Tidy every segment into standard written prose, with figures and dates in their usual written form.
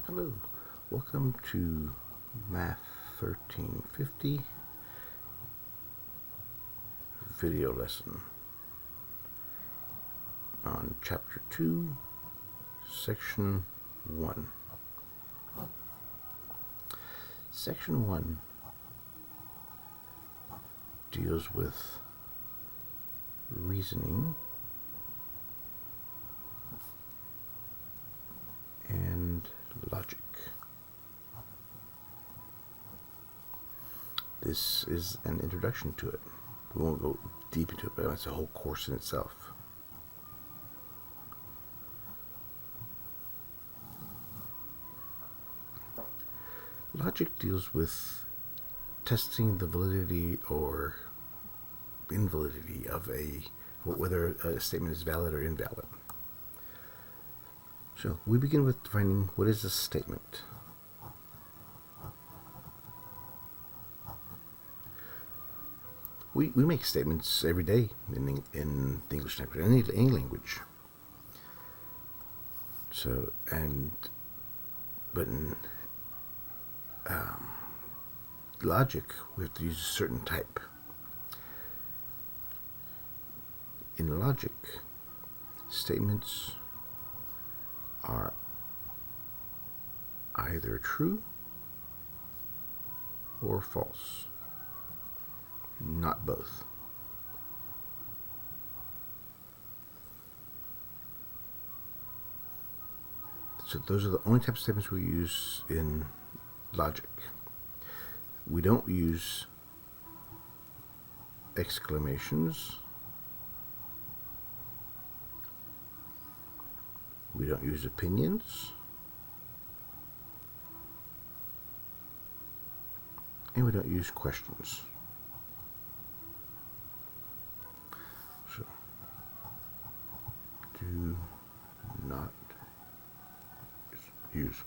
Hello, welcome to Math 1350 video lesson on Chapter 2, Section 1. Section 1 deals with reasoning and logic. This is an introduction to it. We won't go deep into it, but it's a whole course in itself. Logic deals with testing the validity or invalidity of whether a statement is valid or invalid. So we begin with defining what is a statement. We make statements every day in the English language, any language. So, but in logic, we have to use a certain type. In logic, statements are either true or false, not both. So those are the only types of statements we use in logic. We don't use exclamations. We don't use opinions. And we don't use questions. So, do not use.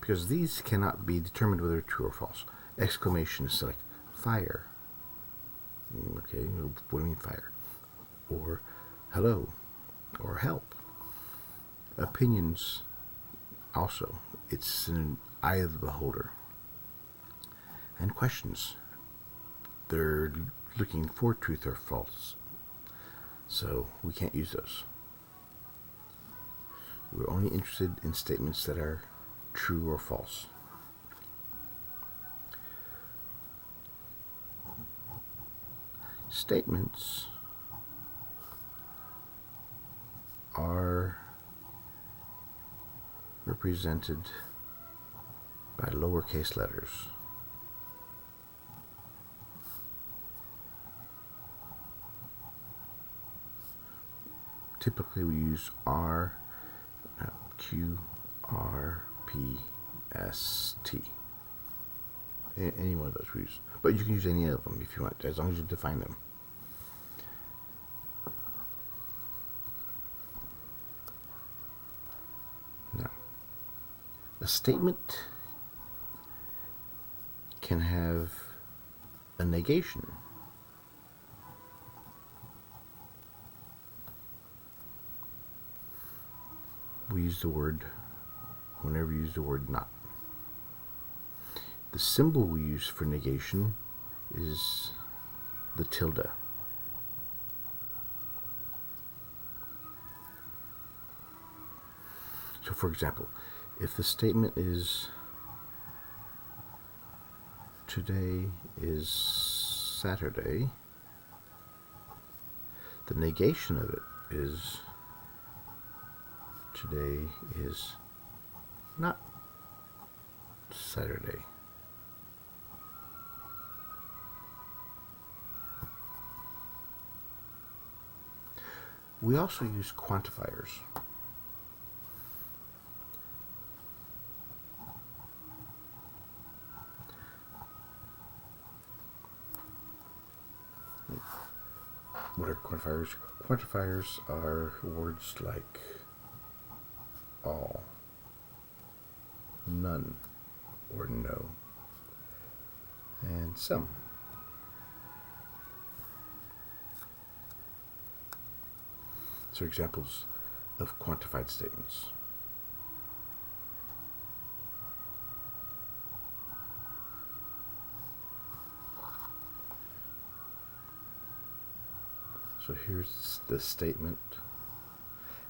Because these cannot be determined whether true or false. Exclamation is like fire. Okay, what do you mean fire? Or hello, or help. Opinions also, it's in an eye of the beholder. And questions, they're looking for truth or false, so we can't use those. We're only interested in statements that are true or false. Statements are represented by lowercase letters. Typically we use R, Q, R, P, S, T. Any one of those we use. But you can use any of them if you want, as long as you define them. Now, a statement can have a negation. We use the word whenever we use the word not. The symbol we use for negation is the tilde. So for example, if the statement is today is Saturday, the negation of it is today is not Saturday. We also use quantifiers. What are quantifiers? Quantifiers are words like all, none, or no, and some. So examples of quantified statements. So here's the statement,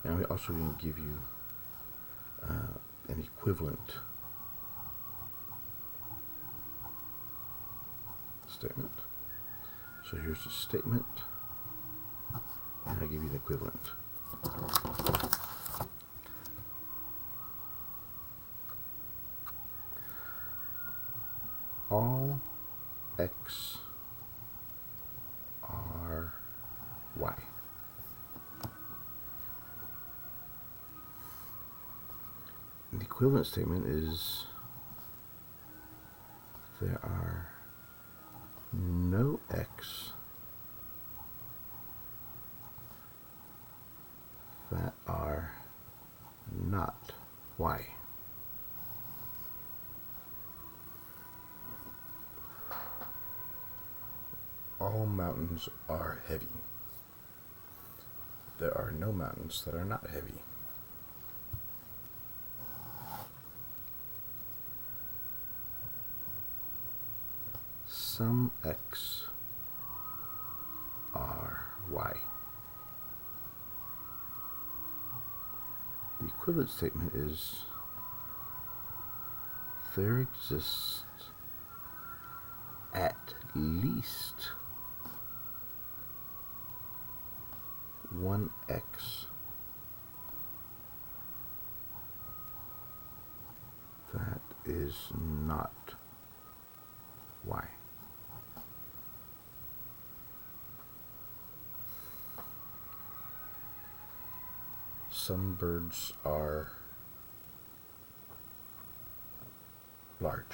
and I'm also going to give you an equivalent statement. So here's the statement, and I'll give you the equivalent. All x are y. The equivalent statement is there are no x that are not y. All mountains are heavy. There are no mountains that are not heavy. Some x are y. The equivalent statement is there exists at least one x that is not y. Some birds are large.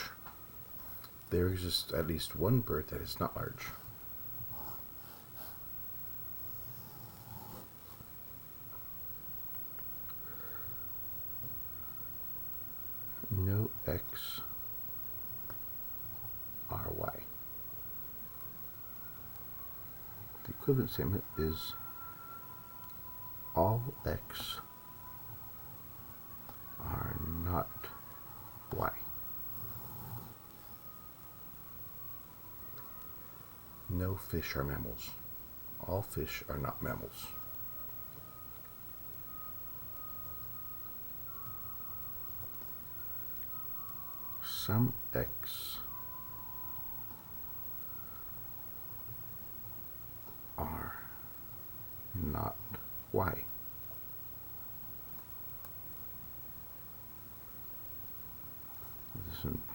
There exists at least one bird that is not large. No x are y. The equivalent statement is all x are not y. No fish are mammals. All fish are not mammals. Some x are not y.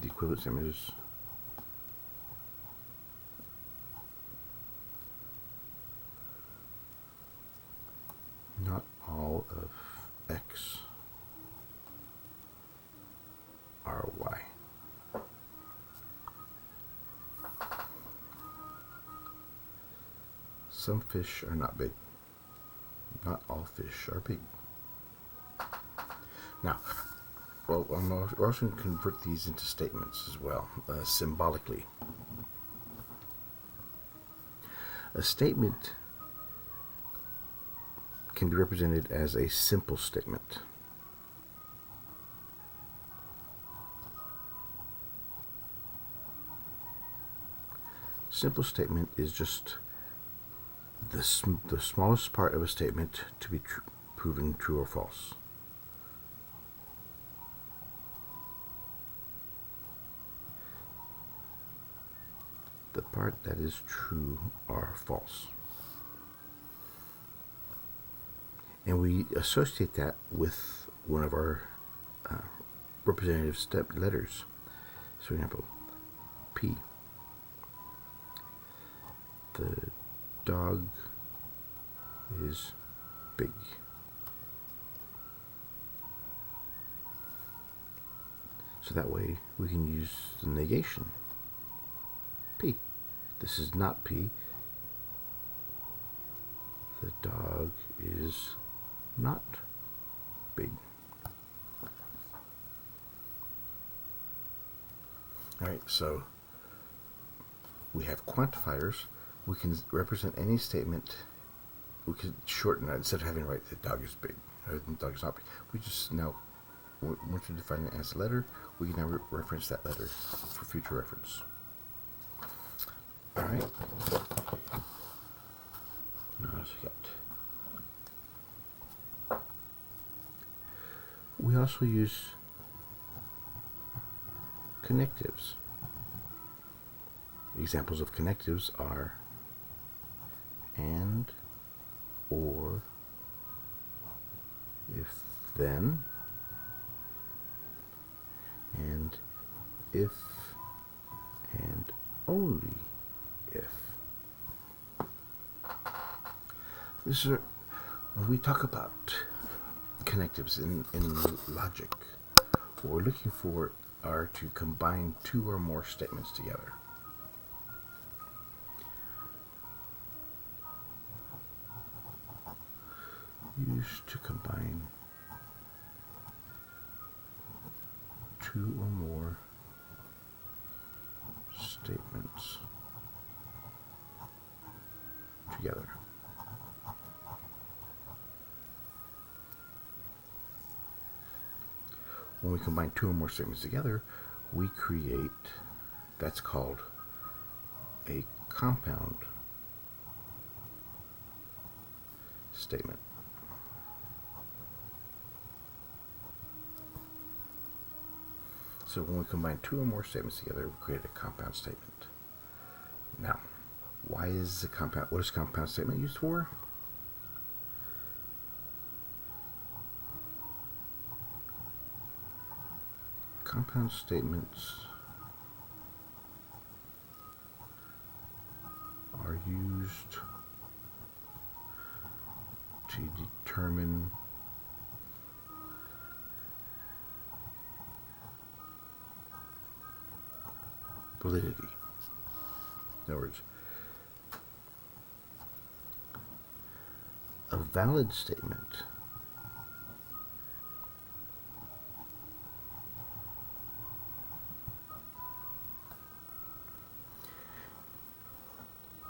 The equivalent statement is not all of x are y. Some fish are not big. Not all fish are big. Now, well, we're also going to convert these into statements as well, symbolically. A statement can be represented as a simple statement. Simple statement is just the smallest part of a statement to be proven true or false. The part that is true or false. And we associate that with one of our representative step letters. So, for example, P. The dog is big. So that way we can use the negation. P. This is not P. The dog is not big. Alright, so we have quantifiers. We can represent any statement. We can shorten that instead of having to write the dog is big or the dog is not big. We just now, once we define it as a letter, we can now reference that letter for future reference. Alright. Now let's get. We also use connectives. Examples of connectives are and, or, if then, and if and only if. This is when we talk about connectives in logic, what we're looking for are to combine two or more statements together. Used to combine two or more statements together. When we combine two or more statements together, we create, that's called a compound statement. So when we combine two or more statements together, we create a compound statement. Now, what is a compound statement used for? Compound statements are used to determine validity. In other words, a valid statement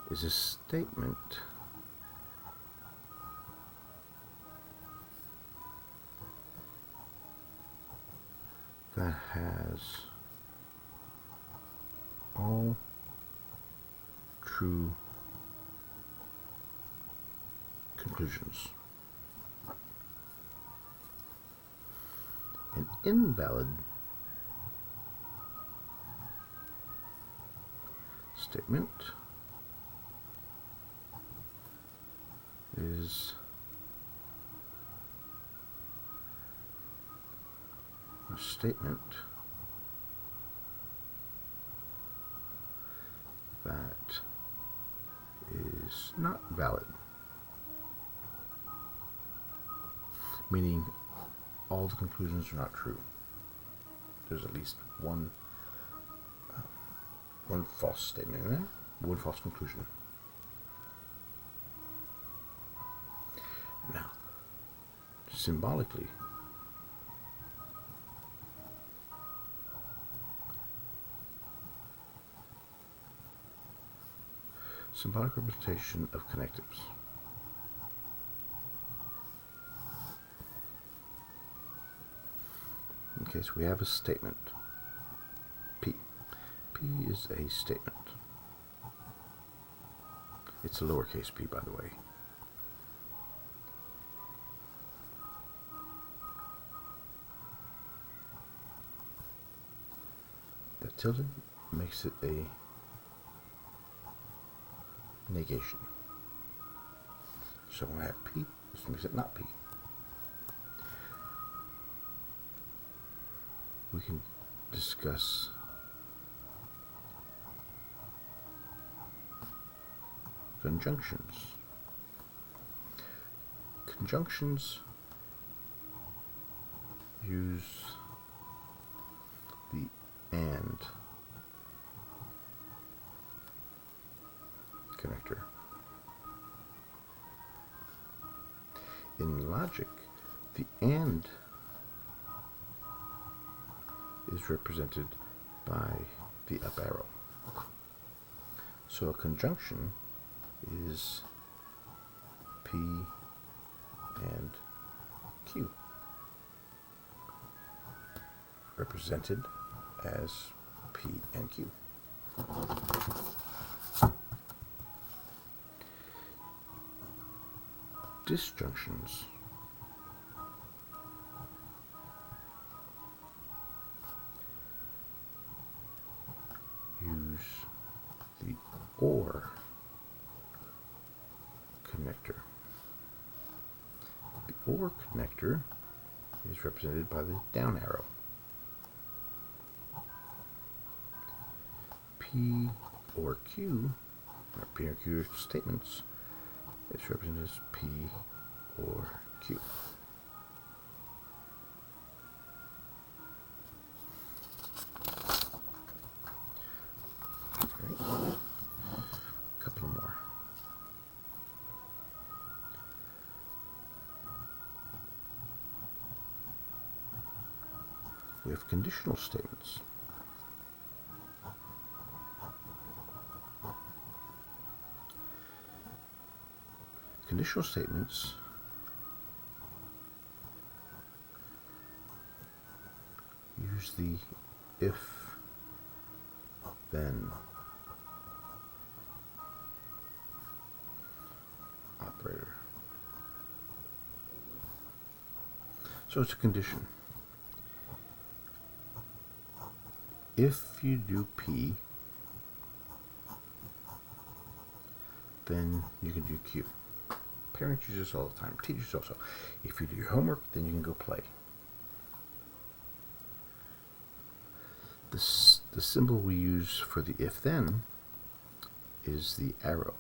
is a statement that has all true conclusions. An invalid statement is a statement that is not valid, meaning all the conclusions are not true. There's at least one false statement in there, one false conclusion. Now, symbolically, symbolic representation of connectives. Okay, so we have a statement, P. P is a statement. It's a lowercase p, by the way. The tilde makes it a negation. So when I have P, this makes it not P. We can discuss conjunctions. Conjunctions use the and connector. In logic, the and is represented by the up arrow. So a conjunction is P and Q, represented as P and Q. disjunctions. Use the OR connector. The OR connector is represented by the down arrow. P or Q, or P or Q statements, is represented as P or Q. Right. A couple more. We have conditional statements. Conditional statements use the if then operator. So it's a condition. If you do P, then you can do Q. Parents use this all the time. Teachers also. If you do your homework, then you can go play. The symbol we use for the if-then is the arrow.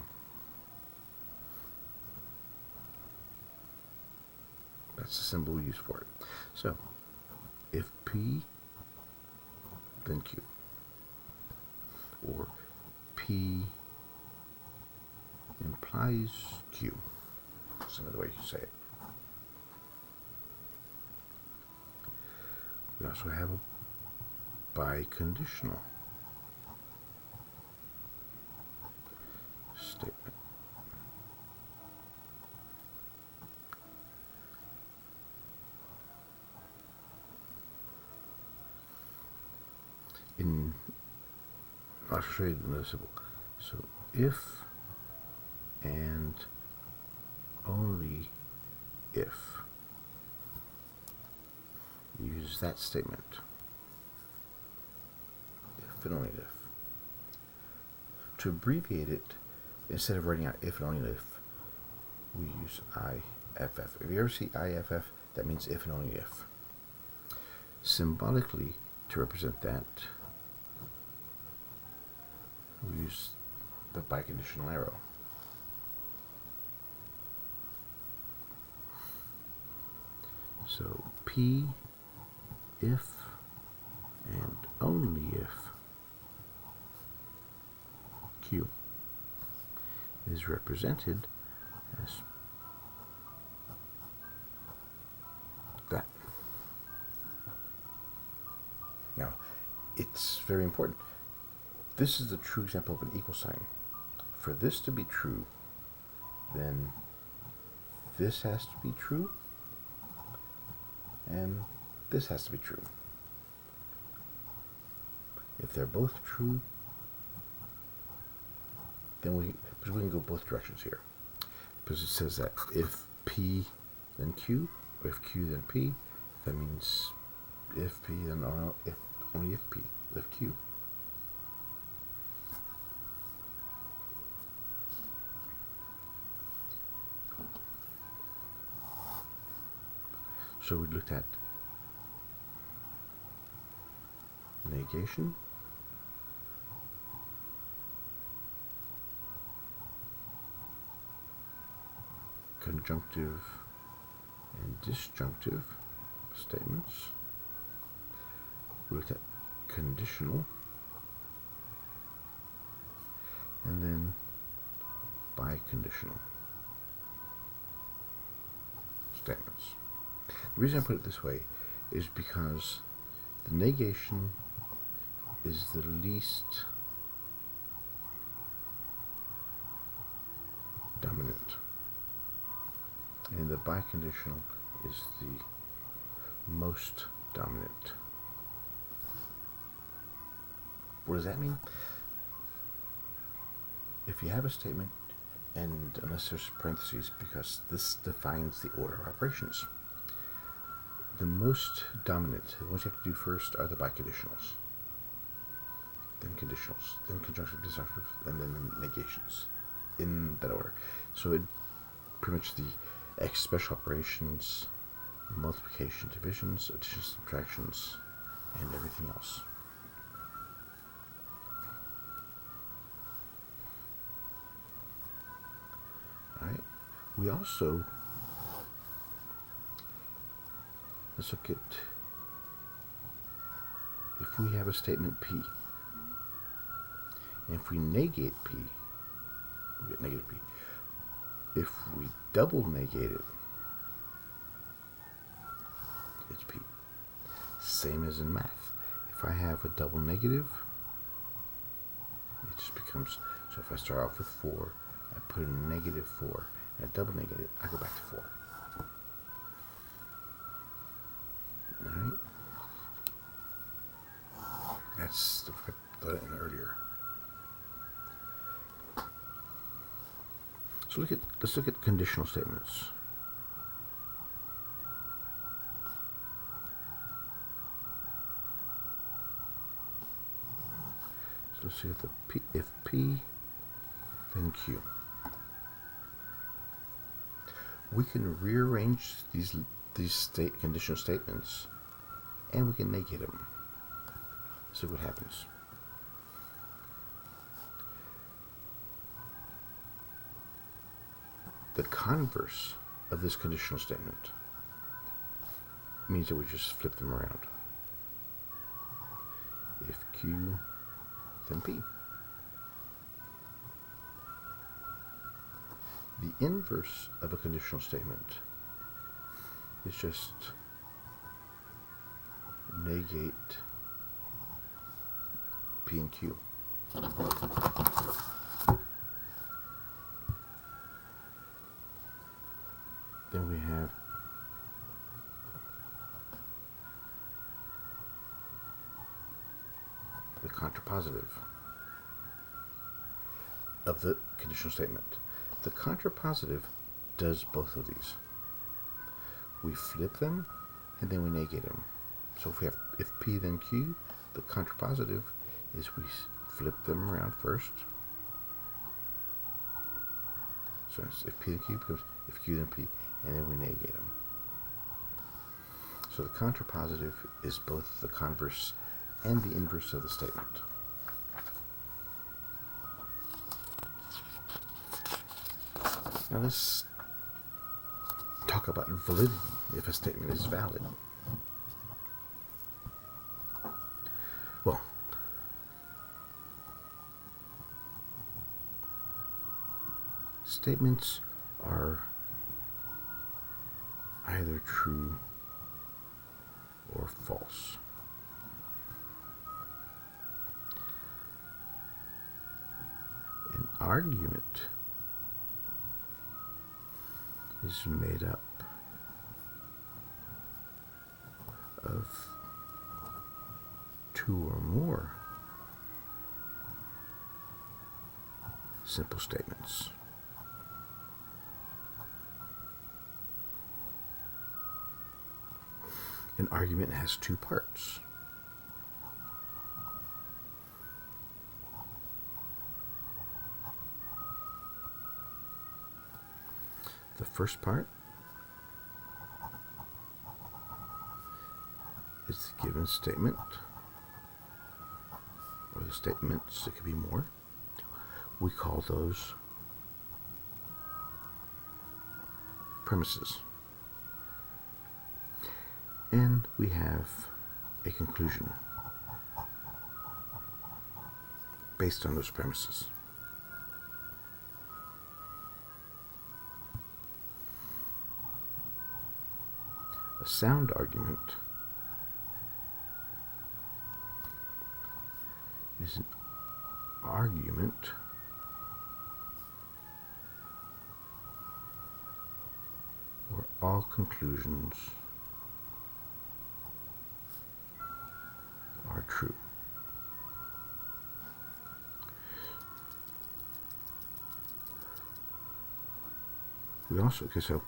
That's the symbol we use for it. So, if P, then Q. Or P implies Q. That's another way you say it. We also have a biconditional statement. I'll show you another symbol. So if and only if. Use that statement. If and only if. To abbreviate it, instead of writing out if and only if, we use IFF. If you ever see IFF, that means if and only if. Symbolically, to represent that, we use the biconditional arrow. So P, if, and only if Q is represented as that. Now, it's very important. This is the true example of an equal sign. For this to be true, then this has to be true, and this has to be true. If they're both true, then we can go both directions here. Because it says that if P, then Q, or if Q, then P, that means if P, then only if P, if Q. So we looked at negation, conjunctive and disjunctive statements. We looked at conditional, and then biconditional statements. The reason I put it this way is because the negation is the least dominant, and the biconditional is the most dominant. What does that mean? If you have a statement and unless there's parentheses, because this defines the order of operations. The most dominant, the ones you have to do first, are the biconditionals, then conditionals, then conjunctive, disjunctive, and then the negations, in that order. So it pretty much the special operations, multiplication, divisions, additions, subtractions, and everything else. Alright, we also, let's look at, if we have a statement P, and if we negate P, we get negative P. If we double negate it, it's P. Same as in math. If I have a double negative, it just becomes, so if I start off with 4, I put in a negative 4, and I double negate it, I go back to 4. Alright? That's the I thought in earlier. So let's look at conditional statements. So let's see if P then Q. We can rearrange these conditional statements, and we can negate them. See what happens. The converse of this conditional statement means that we just flip them around. If Q, then P. The inverse of a conditional statement is just negate P and Q. Then we have the contrapositive of the conditional statement. The contrapositive does both of these. We flip them and then we negate them. So if P then Q, the contrapositive is we flip them around first. So if P then Q becomes if Q then P, and then we negate them. So the contrapositive is both the converse and the inverse of the statement. Now let's talk about validity, if a statement is valid. Well, statements are either true or false. An argument is made up of two or more simple statements. An argument has two parts. The first part is the given statement, or the statements, it could be more. We call those premises. And we have a conclusion based on those premises. A sound argument is an argument where all conclusions are true. We also, okay, so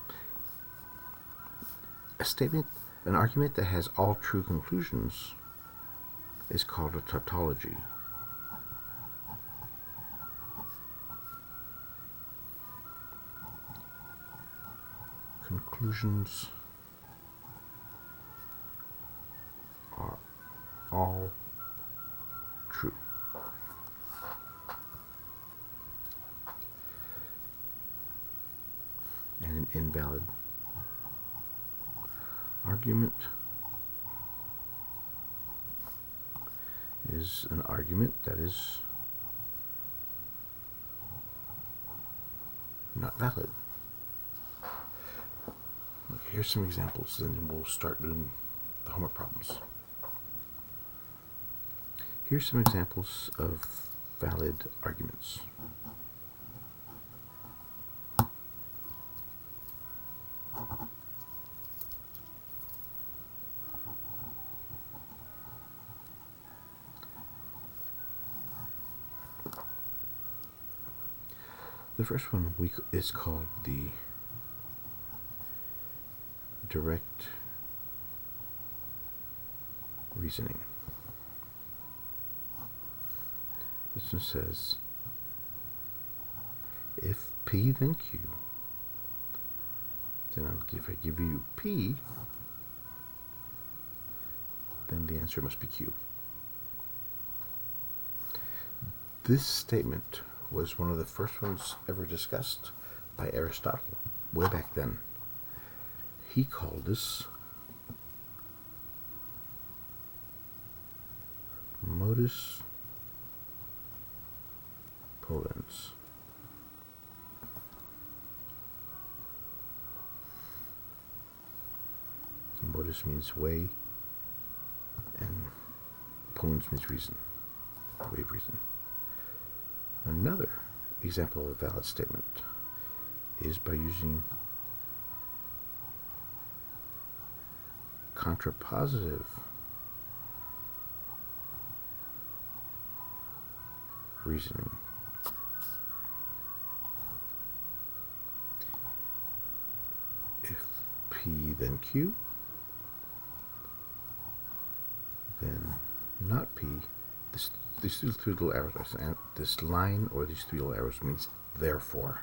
a statement, an argument that has all true conclusions is called a tautology. Conclusions are all true. And an invalid argument is an argument that is not valid. Okay, here's some examples, and then we'll start doing the homework problems. Here's some examples of valid arguments. The first one is called the direct reasoning. This one says, if P then Q, then if I give you P, then the answer must be Q. This statement was one of the first ones ever discussed by Aristotle way back then. He called this modus ponens. Modus means way, and ponens means reason, way of reason. Another example of a valid statement is by using contrapositive reasoning. If P then Q, then not P. These three little arrows, this line or these three little arrows means therefore.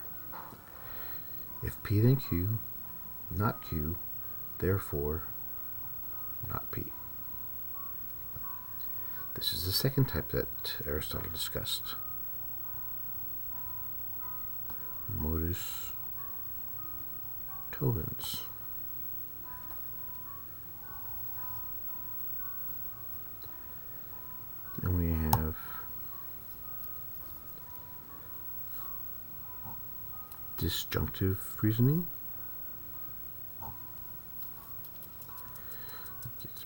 If P then Q, not Q, therefore not P. This is the second type that Aristotle discussed. Modus tollens. Then we have disjunctive reasoning. Get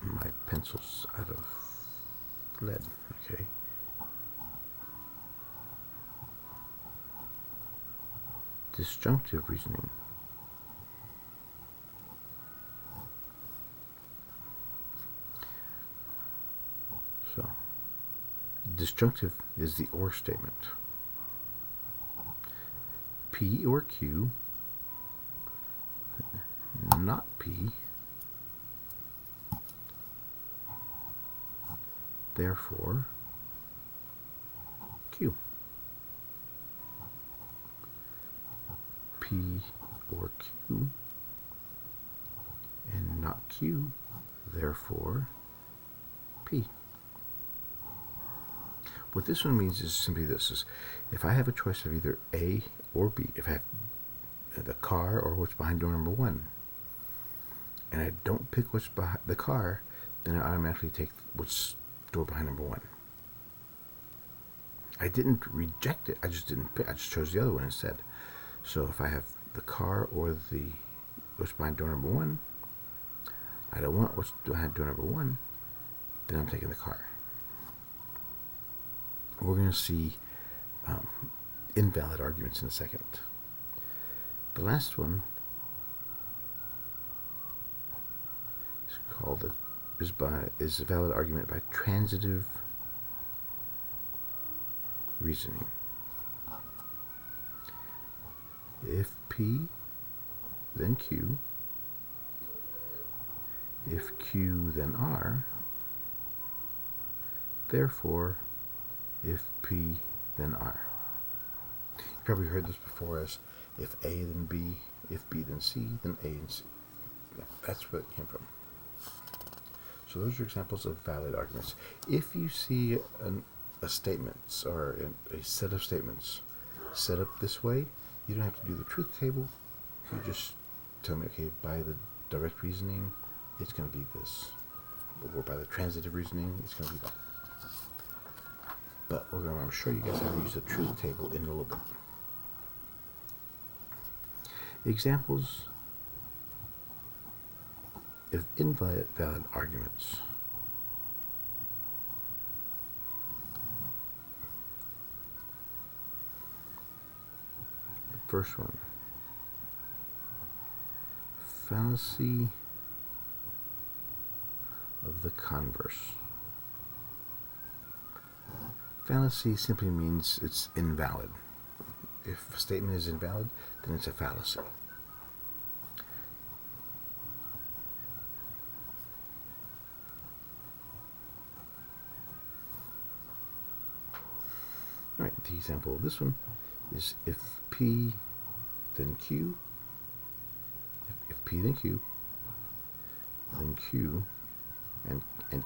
my pencils out of lead. Okay. Disjunctive reasoning. So, disjunctive is the or statement. P or Q, not P, therefore Q. P or Q, and not Q, therefore P. What this one means is simply this: is if I have a choice of either A or B, if I have the car or what's behind door number 1, and I don't pick what's behind the car, then I automatically take what's door behind number 1. I didn't reject it, I just didn't pick, I just chose the other one instead. So if I have the car or the what's behind door number 1, I don't want what's behind door number 1, then I'm taking the car. We're going to see invalid arguments in a second. The last one is a valid argument by transitive reasoning. If P, then Q. If Q, then R. Therefore, if P, then R. You probably heard this before as if A, then B, if B, then C, then A, and C. Yeah, that's where it came from. So those are examples of valid arguments. If you see a statement or a set of statements set up this way, you don't have to do the truth table. You just tell me, okay, by the direct reasoning, it's going to be this. Or by the transitive reasoning, it's going to be that. But we're going to show you guys how to use the truth table in a little bit. Examples of invalid arguments. The first one, fallacy of the converse. Fallacy simply means it's invalid. If a statement is invalid, then it's a fallacy. Alright, the example of this one is if P, then Q. If P, then Q, and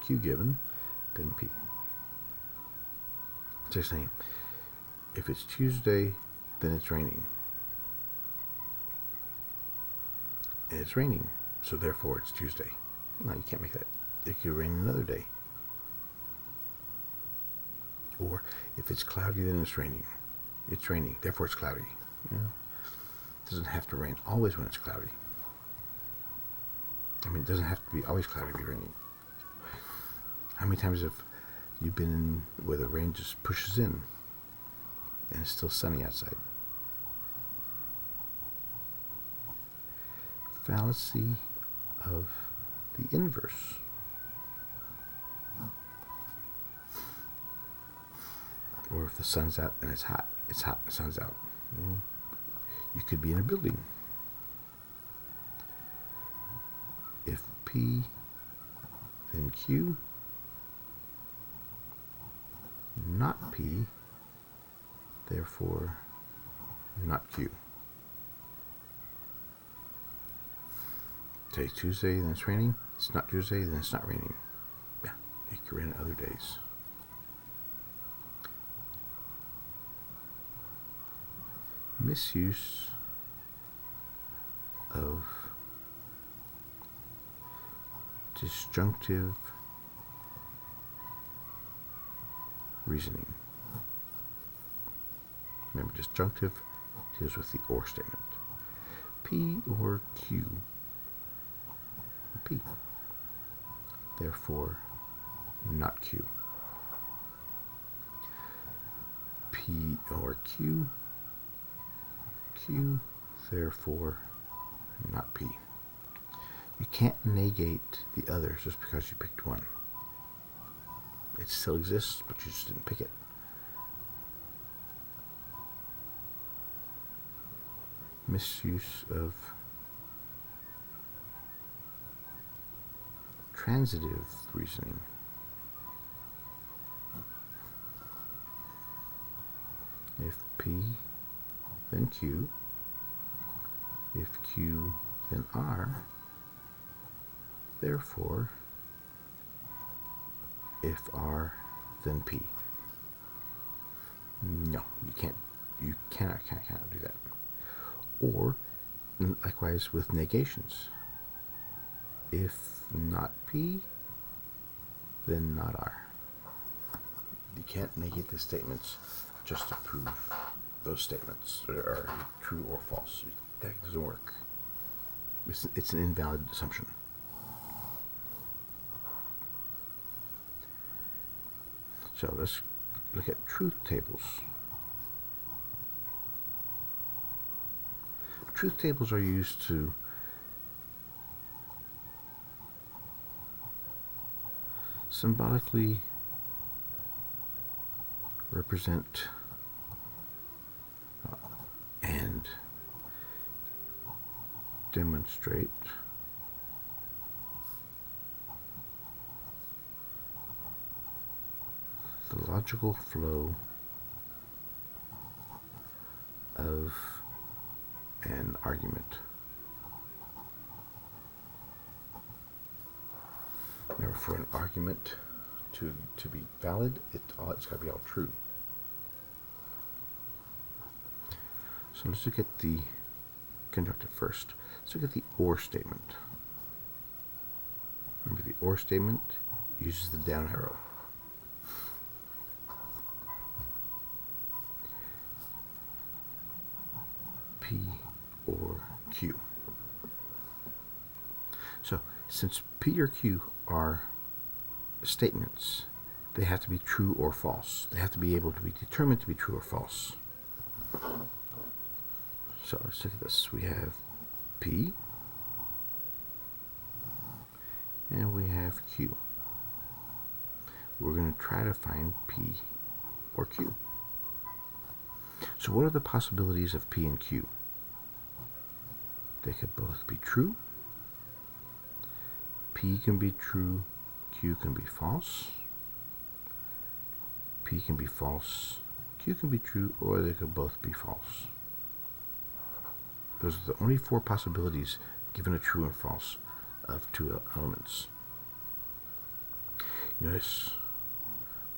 Q given, then P. So saying, if it's Tuesday, then it's raining. And it's raining, so therefore it's Tuesday. No, you can't make that. It could rain another day. Or if it's cloudy, then it's raining. It's raining, therefore it's cloudy. You know? It doesn't have to rain always when it's cloudy. I mean, it doesn't have to be always cloudy to be raining. How many times have you been in where the rain just pushes in and it's still sunny outside? Fallacy of the inverse. Or if the sun's out and it's hot, the sun's out. You could be in a building. If P, then Q, not P, therefore not Q. Today's Tuesday, then it's raining. It's not Tuesday, then it's not raining. Yeah, it could rain other days. Misuse of disjunctive reasoning. Remember, disjunctive deals with the or statement. P or Q. P. Therefore, not Q. P or Q. Q. Therefore, not P. You can't negate the others just because you picked one. It still exists, but you just didn't pick it. Misuse of transitive reasoning. If P, then Q. If Q, then R. Therefore, if R, then P. No, you can't. You cannot do that. Or, likewise with negations. If not P, then not R. You can't negate the statements just to prove those statements are true or false. That doesn't work. It's an invalid assumption. So let's look at truth tables. Truth tables are used to symbolically represent and demonstrate the logical flow of an argument. Now, for an argument to be valid, it's got to be all true. So let's look at the conjunctive first. Let's look at the or statement. Remember, the or statement uses the down arrow. P or Q. So, since P or Q are statements, they have to be true or false. They have to be able to be determined to be true or false. So let's look at this. We have P and we have Q. We're going to try to find P or Q. So what are the possibilities of P and Q? They could both be true. P can be true, Q can be false. P can be false, Q can be true, or they could both be false. Those are the only four possibilities given a true and false of two elements. Notice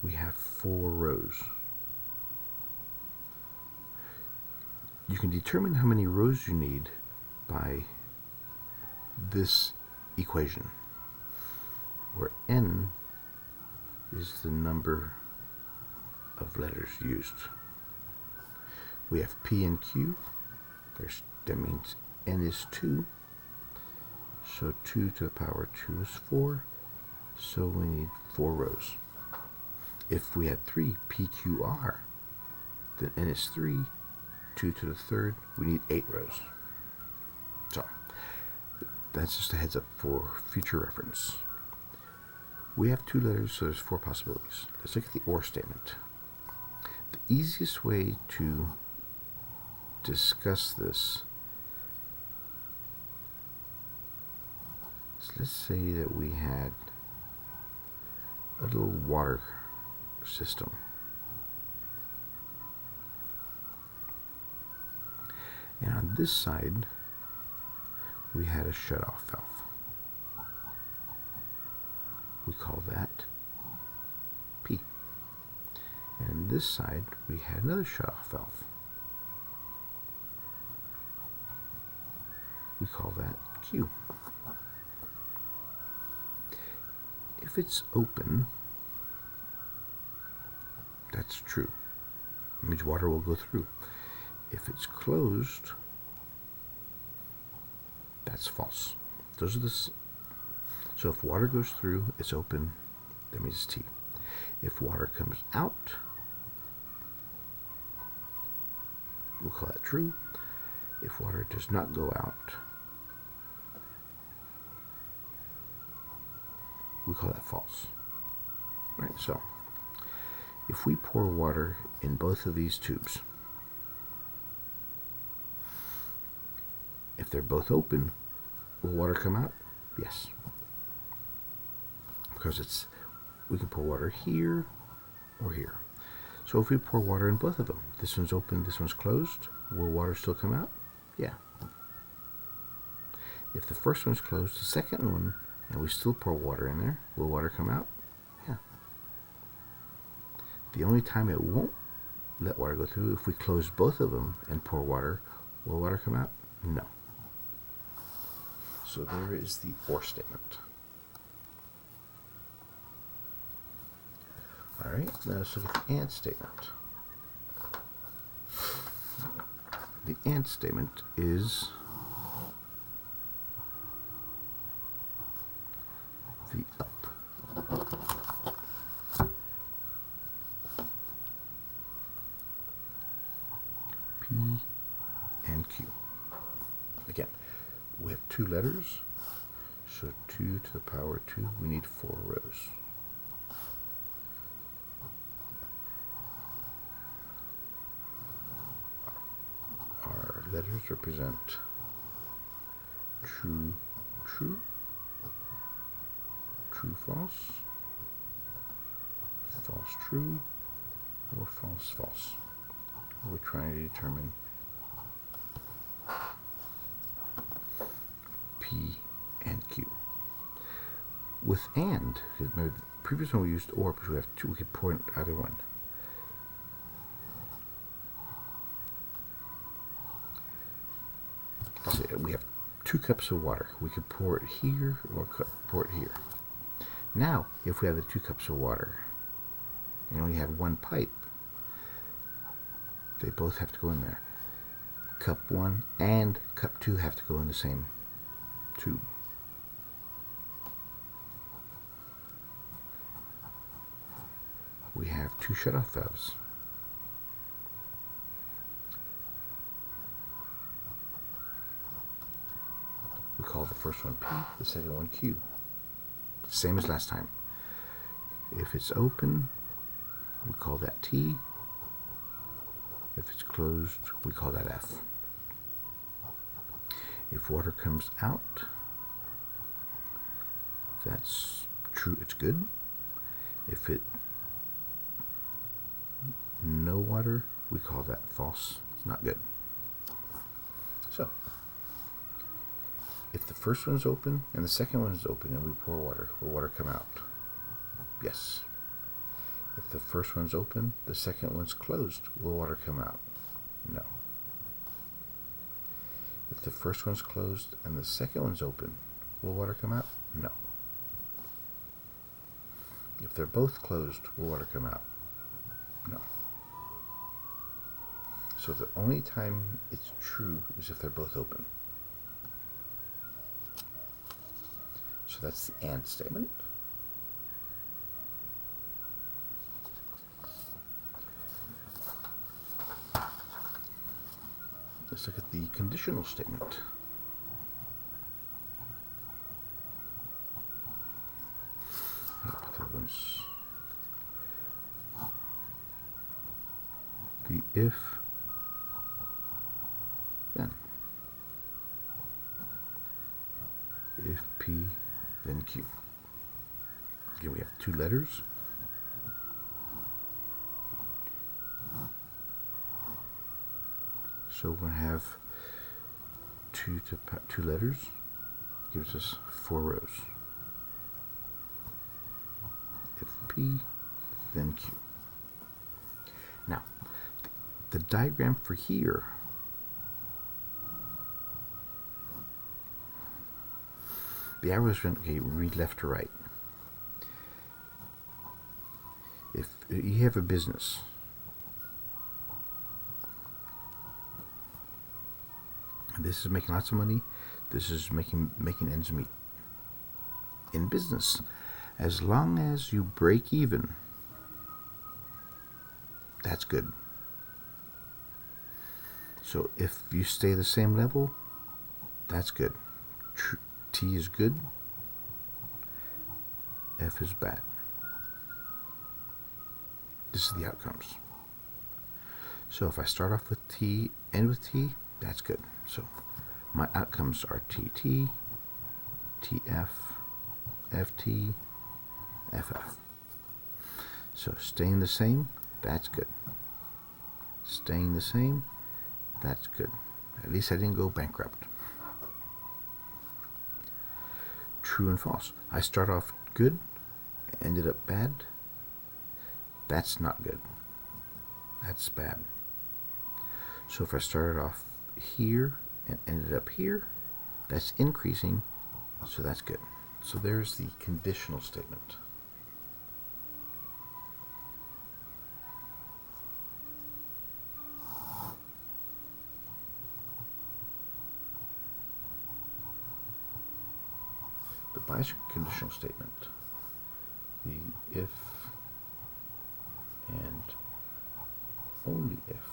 we have 4 rows. You can determine how many rows you need by this equation, where n is the number of letters used. We have P and Q. That means n is 2. So 2 to the power 2 is 4. So we need 4 rows. If we had 3 PQR, then n is 3. 2 to the third, we need 8 rows. So that's just a heads up for future reference. We have 2 letters, so there's 4 possibilities. Let's look at the or statement. The easiest way to discuss this is, let's say that we had a little water system. And on this side, we had a shutoff valve. We call that P. And on this side, we had another shutoff valve. We call that Q. If it's open, that's true. It means water will go through. If it's closed, that's false. Those are the so if water goes through, it's open, that means it's T. If water comes out, we'll call that true. If water does not go out, we call that false. All right, so if we pour water in both of these tubes, if they're both open, will water come out? Yes. Because we can pour water here or here. So if we pour water in both of them, this one's open, this one's closed, will water still come out? Yeah. If the first one's closed, the second one, and we still pour water in there, will water come out? Yeah. The only time it won't let water go through, if we close both of them and pour water, will water come out? No. So there is the or statement. All right, now let's look at the and statement. The and statement is the up. P and Q. Again, we have 2 letters, so 2 to the power 2, we need 4 rows. Our letters represent true, true, true, false, false, true, or false, false. We're trying to determine P and Q. With and, remember the previous one we used or, because we have two, we could pour in either one. So we have 2 cups of water. We could pour it here or pour it here. Now, if we have the 2 cups of water, and only have one pipe, they both have to go in there. Cup 1 and cup 2 have to go in the same tube. We have 2 shutoff valves. We call the first one P, the second one Q. Same as last time. If it's open, we call that T. If it's closed, we call that F. If water comes out, that's true, it's good. If it no water, we call that false, it's not good. So, if the first one's open and the second one is open and we pour water, will water come out? Yes. If the first one's open, the second one's closed, will water come out? No. If the first one's closed and the second one's open, will water come out? No. If they're both closed, will water come out? No. So the only time it's true is if they're both open. So that's the AND statement. Let's look at the conditional statement. The if, then. If P, then Q. Again, we have 2 letters. So we're going to have 2 letters, gives us 4 rows. If P, then Q. Now, the diagram for here, the arrows read left to right. If you have a business, this is making lots of money, this is making ends meet. In business, as long as you break even, that's good. So if you stay the same level, that's good. T is good, F is bad. This is the outcomes. So if I start off with T, end with T, that's good. So my outcomes are TT, TF, FT, FF. So staying the same, that's good. Staying the same, that's good. At least I didn't go bankrupt. True and false. I start off good, ended up bad. That's not good. That's bad. So if I started off here and ended up here, that's increasing, so that's good. So there's the conditional statement. The biconditional statement, the if and only if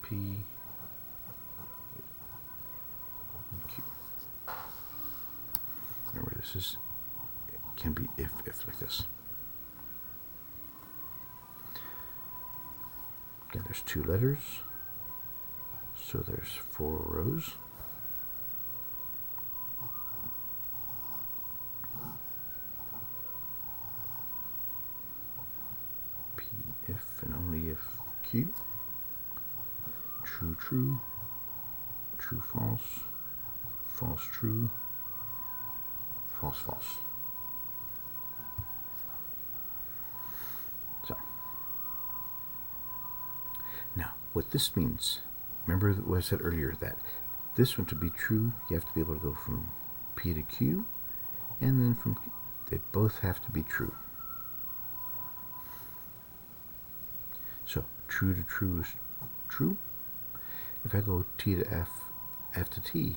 P and Q. Remember, this is, it can be if like this. Again, there's 2 letters, so there's 4 rows. Q, true, true, true, false, false, true, false, false. So, now what this means, remember what I said earlier, that this one to be true, you have to be able to go from P to Q, and then from Q. They both have to be true. So true to true is true. If I go T to F, F to T,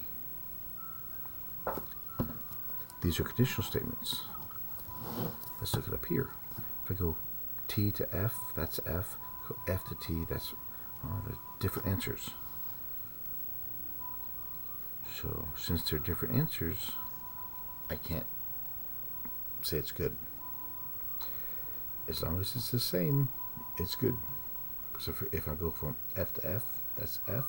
these are conditional statements. Let's look it up here. If I go T to F, that's F. Go F to T, that's there's different answers. So since they're different answers, I can't say it's good. As long as it's the same, it's good. So if I go from F to F, that's F.